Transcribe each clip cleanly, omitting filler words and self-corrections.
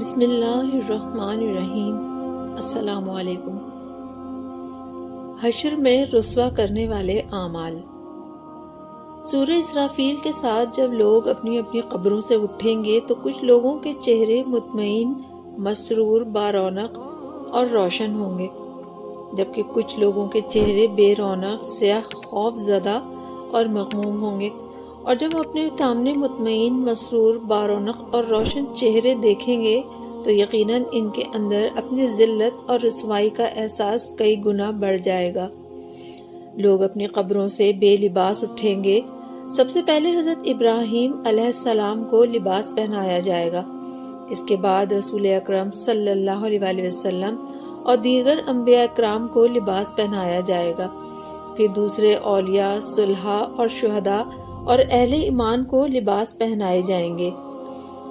بسم اللہ الرحمن الرحیم۔ السلام علیکم۔ حشر میں رسوا کرنے والے اعمال۔ سورہ اسرافیل کے ساتھ جب لوگ اپنی اپنی قبروں سے اٹھیں گے تو کچھ لوگوں کے چہرے مطمئن، مسرور، بارونق اور روشن ہوں گے، جبکہ کچھ لوگوں کے چہرے بے رونق، سیاہ، خوف زدہ اور مغموم ہوں گے، اور جب اپنے سامنے مطمئن، مسرور، بارونق اور روشن چہرے دیکھیں گے تو یقیناً ان کے اندر اپنی ذلت اور رسوائی کا احساس کئی گنا بڑھ جائے گا۔ لوگ اپنی قبروں سے بے لباس اٹھیں گے۔ سب سے پہلے حضرت ابراہیم علیہ السلام کو لباس پہنایا جائے گا، اس کے بعد رسول اکرم صلی اللہ علیہ وآلہ وسلم اور دیگر انبیاء اکرام کو لباس پہنایا جائے گا، پھر دوسرے اولیاء، صلحاء اور شہداء اور اہل ایمان کو لباس پہنائے جائیں گے،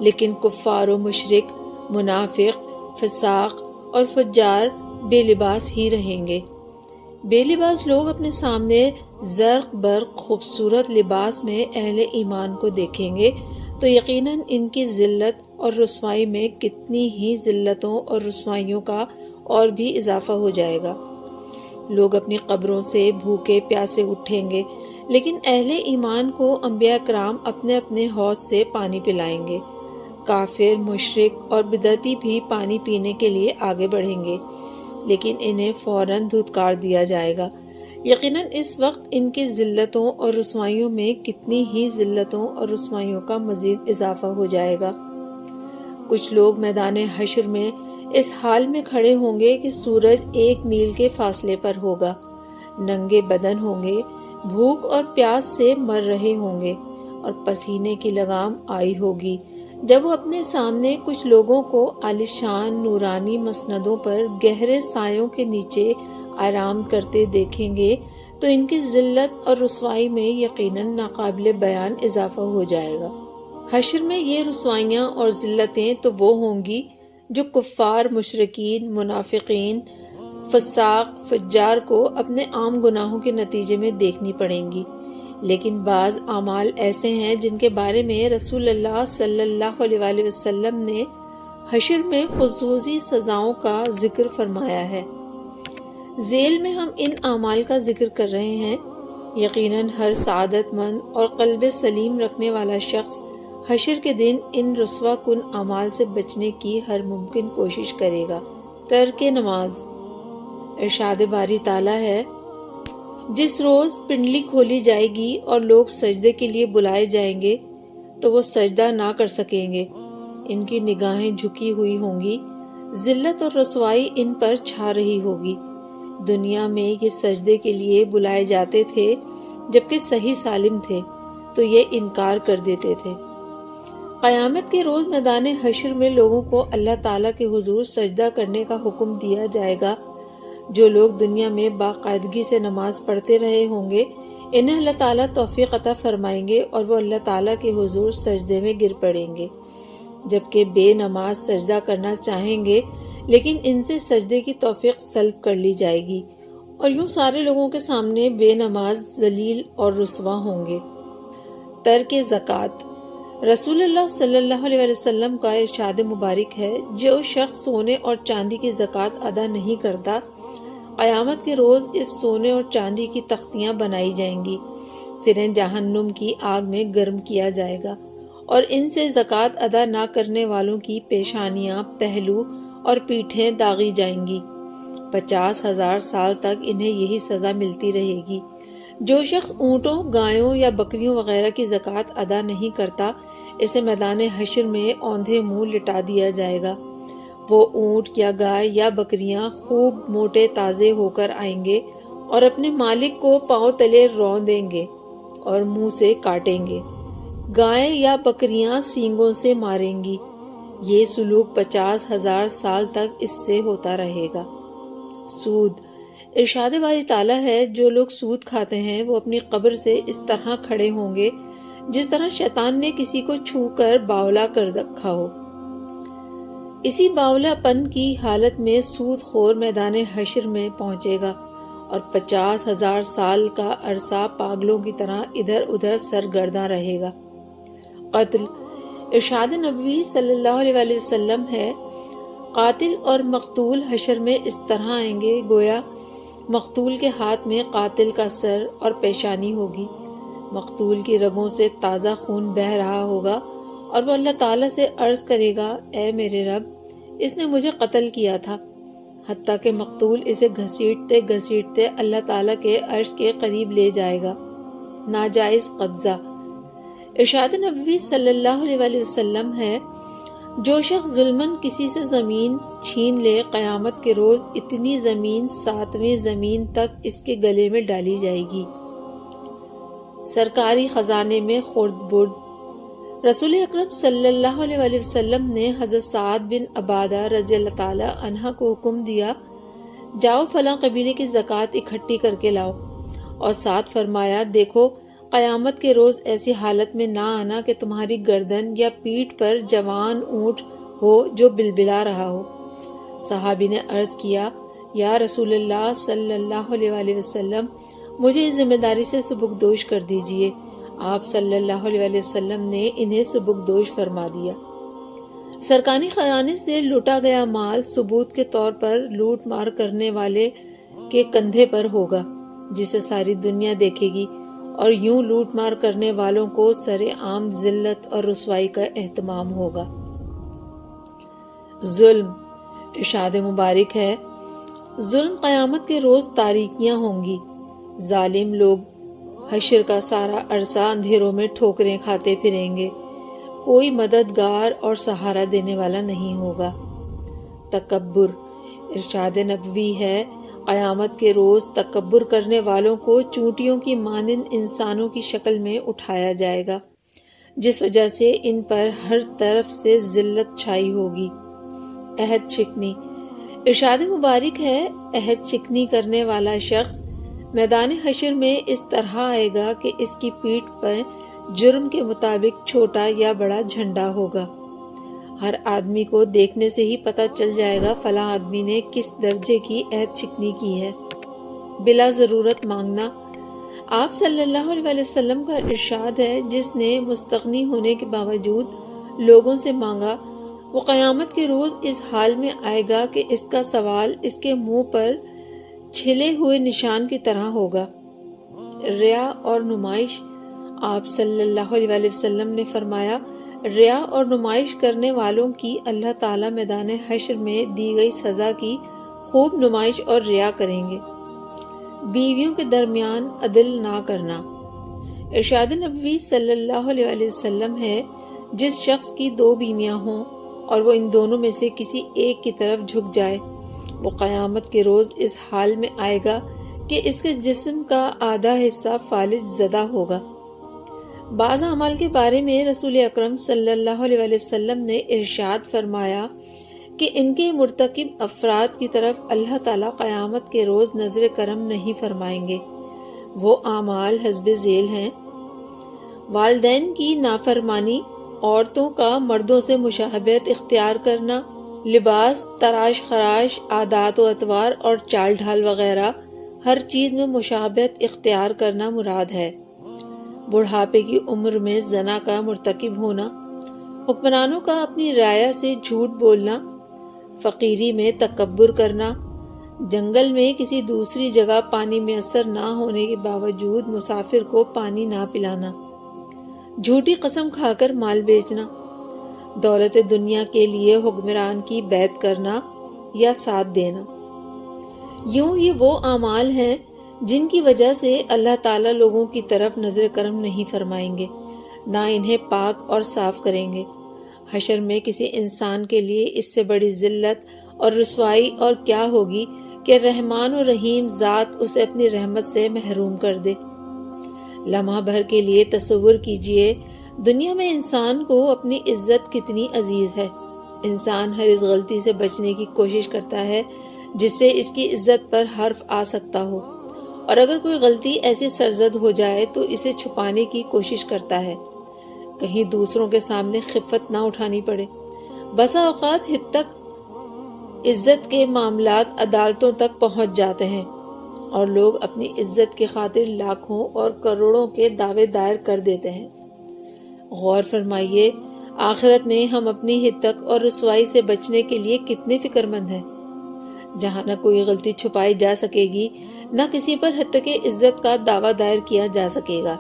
لیکن کفار و مشرک، منافق، فساق اور فجار بے لباس ہی رہیں گے۔ بے لباس لوگ اپنے سامنے زرق برق خوبصورت لباس میں اہل ایمان کو دیکھیں گے تو یقیناً ان کی ذلت اور رسوائی میں کتنی ہی ذلتوں اور رسوائیوں کا اور بھی اضافہ ہو جائے گا۔ لوگ اپنی قبروں سے بھوکے پیاسے اٹھیں گے، لیکن اہل ایمان کو انبیاء کرام اپنے اپنے حوض سے پانی پلائیں گے۔ کافر، مشرک اور بدعتی بھی پانی پینے کے لیے آگے بڑھیں گے، لیکن انہیں فوراً دھتکار دیا جائے گا۔ یقیناً اس وقت ان کی ذلتوں اور رسوائیوں میں کتنی ہی ذلتوں اور رسوائیوں کا مزید اضافہ ہو جائے گا۔ کچھ لوگ میدان حشر میں اس حال میں کھڑے ہوں گے کہ سورج 1 میل کے فاصلے پر ہوگا، ننگے بدن ہوں گے، بھوک اور پیاس سے مر رہے ہوں گے اور پسینے کی لگام آئی ہوگی۔ جب وہ اپنے سامنے کچھ لوگوں کو عالیشان نورانی مسندوں پر گہرے سایوں کے نیچے آرام کرتے دیکھیں گے تو ان کی ذلت اور رسوائی میں یقیناً ناقابل بیان اضافہ ہو جائے گا۔ حشر میں یہ رسوائیاں اور ذلتیں تو وہ ہوں گی جو کفار، مشرکین، منافقین، فساق، فجار کو اپنے عام گناہوں کے نتیجے میں دیکھنی پڑیں گی، لیکن بعض اعمال ایسے ہیں جن کے بارے میں رسول اللہ صلی اللہ علیہ وآلہ وسلم نے حشر میں خصوصی سزاؤں کا ذکر فرمایا ہے۔ ذیل میں ہم ان اعمال کا ذکر کر رہے ہیں۔ یقیناً ہر سعادت مند اور قلب سلیم رکھنے والا شخص حشر کے دن ان رسوا کن اعمال سے بچنے کی ہر ممکن کوشش کرے گا۔ ترک نماز۔ ارشاد باری تعالیٰ ہے، جس روز پنڈلی کھولی جائے گی اور لوگ سجدے کے لیے بلائے جائیں گے تو وہ سجدہ نہ کر سکیں گے، ان کی نگاہیں جھکی ہوئی ہوں گی، ذلت اور رسوائی ان پر چھا رہی ہوگی۔ دنیا میں یہ سجدے کے لیے بلائے جاتے تھے جبکہ صحیح سالم تھے تو یہ انکار کر دیتے تھے۔ قیامت کے روز میدان حشر میں لوگوں کو اللہ تعالیٰ کے حضور سجدہ کرنے کا حکم دیا جائے گا۔ جو لوگ دنیا میں باقاعدگی سے نماز پڑھتے رہے ہوں گے انہیں اللہ تعالیٰ توفیق عطا فرمائیں گے اور وہ اللہ تعالیٰ کے حضور سجدے میں گر پڑیں گے، جبکہ بے نماز سجدہ کرنا چاہیں گے لیکن ان سے سجدے کی توفیق سلب کر لی جائے گی اور یوں سارے لوگوں کے سامنے بے نماز ذلیل اور رسوا ہوں گے۔ ترک زکوٰۃ۔ رسول اللہ صلی اللہ علیہ وسلم کا ارشاد مبارک ہے، جو شخص سونے اور چاندی کی زکوٰۃ ادا نہیں کرتا، قیامت کے روز اس سونے اور چاندی کی تختیاں بنائی جائیں گی، پھر انہیں جہنم کی آگ میں گرم کیا جائے گا اور ان سے زکوٰۃ ادا نہ کرنے والوں کی پیشانیاں، پہلو اور پیٹھیں داغی جائیں گی۔ 50,000 سال تک انہیں یہی سزا ملتی رہے گی۔ جو شخص اونٹوں، گایوں یا بکریوں وغیرہ کی زکوٰۃ ادا نہیں کرتا، اسے میدان حشر میں اوندھے منہ لٹا دیا جائے گا۔ وہ اونٹ یا گائے یا بکریاں خوب موٹے تازے ہو کر آئیں گے اور اپنے مالک کو پاؤں تلے رون دیں گے اور منہ سے کاٹیں گے۔ گائے یا بکریاں سینگوں سے ماریں گی۔ یہ سلوک 50,000 سال تک اس سے ہوتا رہے گا۔ سود۔ ارشاد باری تعالیٰ ہے، جو لوگ سود کھاتے ہیں وہ اپنی قبر سے اس طرح کھڑے ہوں گے جس طرح شیطان نے کسی کو چھو کر باولا کر رکھا ہو۔ اسی باولا پن کی حالت میں سود خور میدان حشر میں پہنچے گا اور 50,000 سال کا عرصہ پاگلوں کی طرح ادھر ادھر سرگرداں رہے گا۔ قتل۔ ارشاد نبوی صلی اللہ علیہ وآلہ وسلم ہے، قاتل اور مقتول حشر میں اس طرح آئیں گے گویا مقتول کے ہاتھ میں قاتل کا سر اور پیشانی ہوگی، مقتول کی رگوں سے تازہ خون بہہ رہا ہوگا اور وہ اللہ تعالیٰ سے عرض کرے گا، اے میرے رب، اس نے مجھے قتل کیا تھا، حتیٰ کہ مقتول اسے گھسیٹتے گھسیٹتے اللہ تعالیٰ کے عرش کے قریب لے جائے گا۔ ناجائز قبضہ۔ ارشاد نبوی صلی اللہ علیہ وآلہ وسلم ہے، جو شخص ظلماً کسی سے زمین چھین لے، قیامت کے روز اتنی زمین 7ویں زمین تک اس کے گلے میں ڈالی جائے گی۔ سرکاری خزانے میں خرد برد۔ رسول اکرم صلی اللہ علیہ وآلہ وسلم نے حضرت سعد بن عبادہ رضی اللہ تعالی عنہ کو حکم دیا، جاؤ فلاں قبیلے کی زکوٰۃ اکٹھی کر کے لاؤ، اور ساتھ فرمایا، دیکھو قیامت کے روز ایسی حالت میں نہ آنا کہ تمہاری گردن یا پیٹھ پر جوان اونٹ ہو جو بلبلا رہا ہو۔ صحابی نے عرض کیا، یا رسول اللہ صلی اللہ علیہ وآلہ وسلم، مجھے اس ذمہ داری سے سبکدوش کر دیجئے۔ آپ صلی اللہ علیہ وآلہ وسلم نے انہیں سبکدوش فرما دیا۔ سرکاری خزانے سے لوٹا گیا مال ثبوت کے طور پر لوٹ مار کرنے والے کے کندھے پر ہوگا، جسے ساری دنیا دیکھے گی، اور یوں لوٹ مار کرنے والوں کو سر عام ذلت اور رسوائی کا اہتمام ہوگا۔ ظلم۔ ارشاد مبارک ہے، ظلم قیامت کے روز تاریکیاں ہوں گی، ظالم لوگ حشر کا سارا عرصہ اندھیروں میں ٹھوکریں کھاتے پھریں گے، کوئی مددگار اور سہارا دینے والا نہیں ہوگا۔ تکبر۔ ارشاد نبوی ہے، قیامت کے روز تکبر کرنے والوں کو چونٹیوں کی مانند انسانوں کی شکل میں اٹھایا جائے گا، جس وجہ سے ان پر ہر طرف سے ذلت چھائی ہوگی۔ عہد شکنی۔ ارشاد مبارک ہے، عہد شکنی کرنے والا شخص میدان حشر میں اس طرح آئے گا کہ اس کی پیٹھ پر جرم کے مطابق چھوٹا یا بڑا جھنڈا ہوگا۔ ہر آدمی کو دیکھنے سے ہی پتہ چل جائے گا فلاں آدمی نے کس درجے کی عہد شکنی کی ہے۔ بلا ضرورت مانگنا۔ آپ صلی اللہ علیہ وآلہ وسلم کا ارشاد ہے، جس نے مستغنی ہونے کے باوجود لوگوں سے مانگا، وہ قیامت کے روز اس حال میں آئے گا کہ اس کا سوال اس کے منہ پر چھلے ہوئے نشان کی طرح ہوگا۔ ریا اور نمائش۔ آپ صلی اللہ علیہ وآلہ وسلم نے فرمایا، ریا اور نمائش کرنے والوں کی اللہ تعالیٰ میدان حشر میں دی گئی سزا کی خوب نمائش اور ریا کریں گے۔ بیویوں کے درمیان عدل نہ کرنا۔ ارشاد نبوی صلی اللہ علیہ وآلہ وسلم ہے، جس شخص کی 2 بیویاں ہوں اور وہ ان دونوں میں سے کسی ایک کی طرف جھک جائے، وہ قیامت کے روز اس حال میں آئے گا کہ اس کے جسم کا آدھا حصہ فالج زدہ ہوگا۔ بعض اعمال کے بارے میں رسول اکرم صلی اللہ علیہ وآلہ وسلم نے ارشاد فرمایا کہ ان کے مرتکب افراد کی طرف اللہ تعالیٰ قیامت کے روز نظر کرم نہیں فرمائیں گے۔ وہ اعمال حسب ذیل ہیں: والدین کی نافرمانی، عورتوں کا مردوں سے مشابہت اختیار کرنا، لباس، تراش خراش، عادات و اطوار اور چال ڈھال وغیرہ ہر چیز میں مشابہت اختیار کرنا مراد ہے۔ بڑھاپے کی عمر میں زنا کا مرتکب ہونا، حکمرانوں کا اپنی رعایا سے جھوٹ بولنا، فقیری میں تکبر کرنا، جنگل میں کسی دوسری جگہ پانی میسر نہ ہونے کے باوجود مسافر کو پانی نہ پلانا، جھوٹی قسم کھا کر مال بیچنا، دولت دنیا کے لیے حکمران کی بیعت کرنا یا ساتھ دینا۔ یوں یہ وہ اعمال ہیں جن کی وجہ سے اللہ تعالیٰ لوگوں کی طرف نظر کرم نہیں فرمائیں گے، نہ انہیں پاک اور صاف کریں گے۔ حشر میں کسی انسان کے لیے اس سے بڑی ذلت اور رسوائی اور کیا ہوگی کہ رحمان و رحیم ذات اسے اپنی رحمت سے محروم کر دے۔ لمحہ بھر کے لیے تصور کیجئے، دنیا میں انسان کو اپنی عزت کتنی عزیز ہے۔ انسان ہر اس غلطی سے بچنے کی کوشش کرتا ہے جس سے اس کی عزت پر حرف آ سکتا ہو، اور اگر کوئی غلطی ایسی سرزد ہو جائے تو اسے چھپانے کی کوشش کرتا ہے، کہیں دوسروں کے سامنے خفت نہ اٹھانی پڑے۔ بسا اوقات حد تک عزت کے معاملات عدالتوں تک پہنچ جاتے ہیں اور لوگ اپنی عزت کی خاطر لاکھوں اور کروڑوں کے دعوے دائر کر دیتے ہیں۔ غور فرمائیے، آخرت میں ہم اپنی ہتک اور رسوائی سے بچنے کے لیے کتنے فکر مند ہیں، جہاں نہ کوئی غلطی چھپائی جا سکے گی، نہ کسی پر حتک عزت کا دعویٰ دائر کیا جا سکے گا۔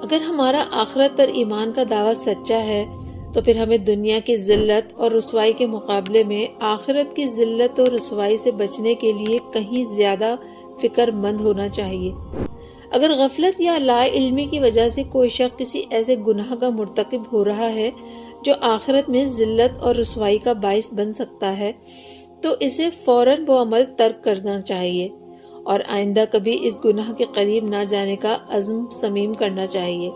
اگر ہمارا آخرت پر ایمان کا دعویٰ سچا ہے تو پھر ہمیں دنیا کی ذلت اور رسوائی کے مقابلے میں آخرت کی ذلت اور رسوائی سے بچنے کے لیے کہیں زیادہ فکر مند ہونا چاہیے۔ اگر غفلت یا لا علمی کی وجہ سے کوئی شخص کسی ایسے گناہ کا مرتکب ہو رہا ہے جو آخرت میں ذلت اور رسوائی کا باعث بن سکتا ہے، تو اسے فوراً وہ عمل ترک کرنا چاہیے اور آئندہ کبھی اس گناہ کے قریب نہ جانے کا عزم صمیم کرنا چاہیے۔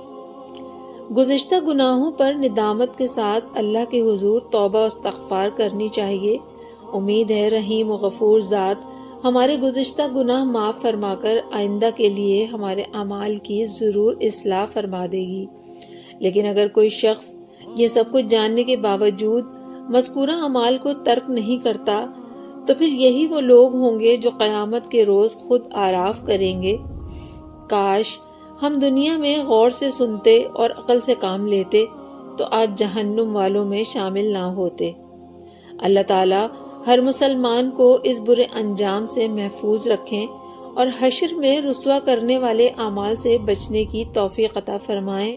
گزشتہ گناہوں پر ندامت کے ساتھ اللہ کے حضور توبہ و استغفار کرنی چاہیے۔ امید ہے رحیم و غفور ذات ہمارے گزشتہ گناہ معاف فرما کر آئندہ کے لیے ہمارے اعمال کی ضرور اصلاح فرما دے گی۔ لیکن اگر کوئی شخص یہ سب کچھ جاننے کے باوجود مذکورہ اعمال کو ترک نہیں کرتا تو پھر یہی وہ لوگ ہوں گے جو قیامت کے روز خود اعراف کریں گے، کاش ہم دنیا میں غور سے سنتے اور عقل سے کام لیتے تو آج جہنم والوں میں شامل نہ ہوتے۔ اللہ تعالیٰ ہر مسلمان کو اس برے انجام سے محفوظ رکھیں اور حشر میں رسوا کرنے والے اعمال سے بچنے کی توفیق عطا فرمائیں۔